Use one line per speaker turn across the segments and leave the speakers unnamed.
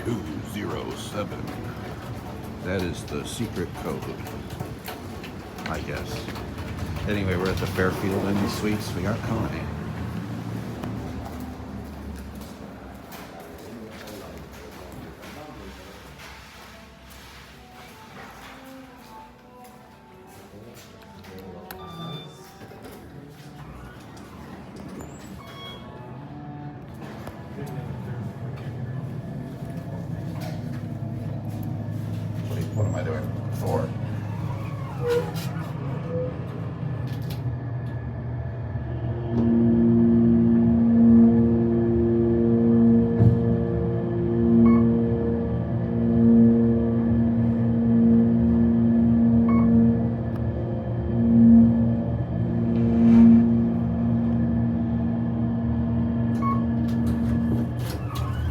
207. That is the secret code, I guess. Anyway, we're at the Fairfield Inn Suites. We got Kone. Wait, what am I doing? 4.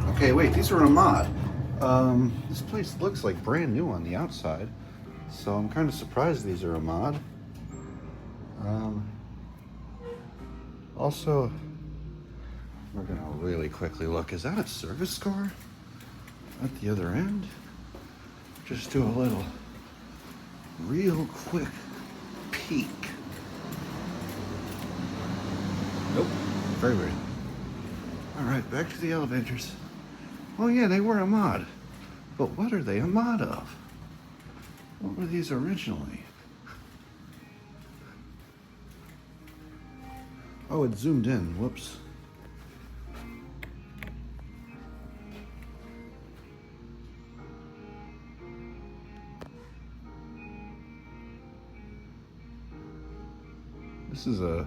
Okay, wait, these are a mod. This place looks like brand new on the outside, so I'm kind of surprised these are a mod. Also, we're gonna really quickly look. Is that a service score at the other end? Just do a little, real quick peek. Nope, very weird. All right, back to the elevators. Oh yeah, they were a mod. But what are they a mod of? What were these originally? Oh, it zoomed in. Whoops. This is a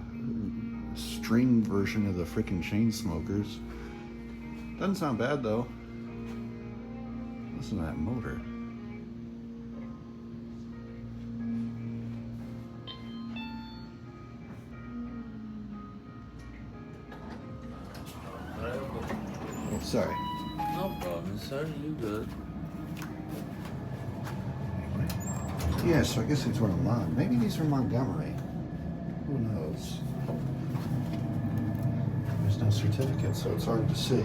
string version of the frickin' Chainsmokers. Doesn't sound bad though. Listen to that motor. Oh, sorry.
No problem, sir. You good?
Yeah, so I guess these were a mod. Maybe these are Montgomery. Who knows? There's no certificate, so it's hard to see.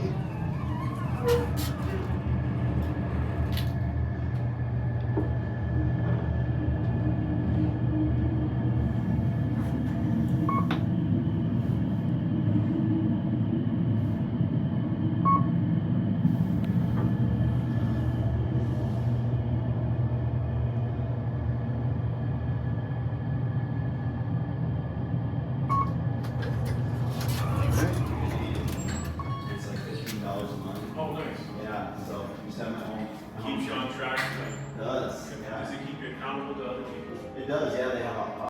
Oh, nice.
Yeah, so you send my home.
Keeps you on track.
It does.
Does it keep you accountable to other people?
It does, yeah, they have a